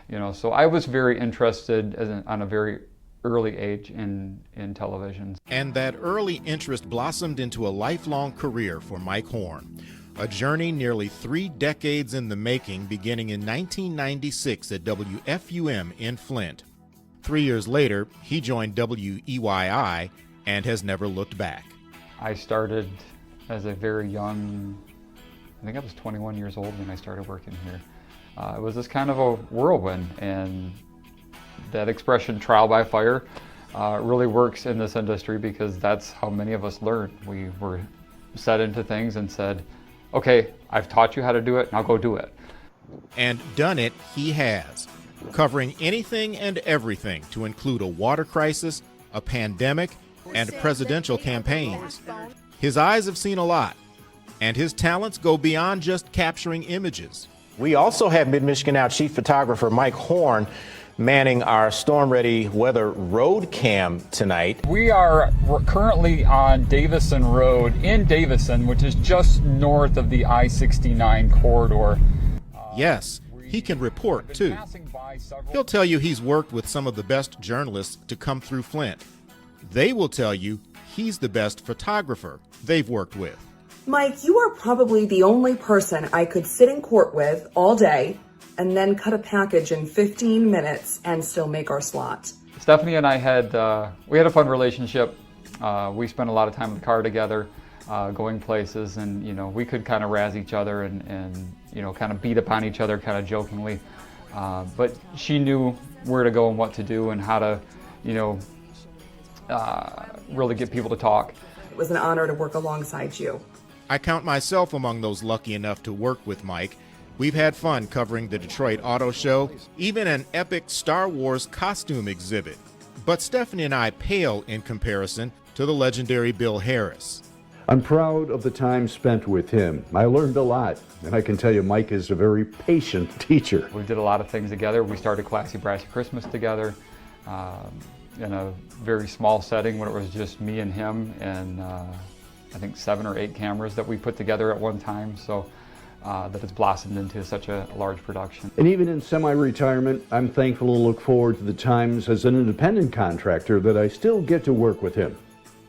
So I was very interested on a very early age in television. And that early interest blossomed into a lifelong career for Mike Horn. A journey nearly 3 decades in the making, beginning in 1996 at WFUM in Flint. 3 years later, he joined WEYI and has never looked back. I started as a very young, I think I was 21 years old when I started working here. It was this kind of a whirlwind, and that expression, trial by fire, really works in this industry because that's how many of us learn. We were set into things and said, okay, I've taught you how to do it, now go do it. And done it he has, covering anything and everything to include a water crisis, a pandemic, and presidential campaigns. His eyes have seen a lot, and his talents go beyond just capturing images. We also have Mid-Michigan Now chief photographer Mike Horn manning our storm-ready weather road cam tonight. We're currently on Davison Road in Davison, which is just north of the I-69 corridor. Yes, he can report too. He'll tell you he's worked with some of the best journalists to come through Flint. They will tell you he's the best photographer they've worked with. Mike, you are probably the only person I could sit in court with all day and then cut a package in 15 minutes and still make our slot. Stephanie and I had we had a fun relationship. We spent a lot of time in the car together, going places, and we could kind of razz each other and kind of beat upon each other kind of jokingly. But she knew where to go and what to do and how to really get people to talk. It was an honor to work alongside you. I count myself among those lucky enough to work with Mike. We've had fun covering the Detroit Auto Show, even an epic Star Wars costume exhibit. But Stephanie and I pale in comparison to the legendary Bill Harris. I'm proud of the time spent with him. I learned a lot, and I can tell you Mike is a very patient teacher. We did a lot of things together. We started Classy Brassy Christmas together in a very small setting when it was just me and him, and I think 7 or 8 cameras that we put together at one time. So that it's blossomed into such a large production. And even in semi-retirement, I'm thankful to look forward to the times as an independent contractor that I still get to work with him.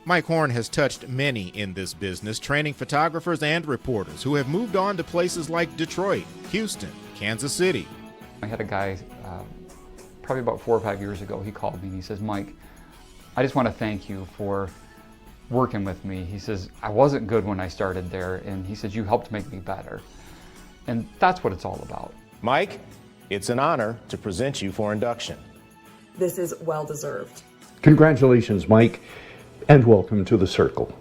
Mike Horn has touched many in this business, training photographers and reporters who have moved on to places like Detroit, Houston, Kansas City. I had a guy probably about 4 or 5 years ago. He called me and he says, Mike, I just want to thank you for working with me. He says, I wasn't good when I started there, and he says, you helped make me better. And that's what it's all about. Mike, it's an honor to present you for induction. This is well deserved. Congratulations, Mike, and welcome to the Circle.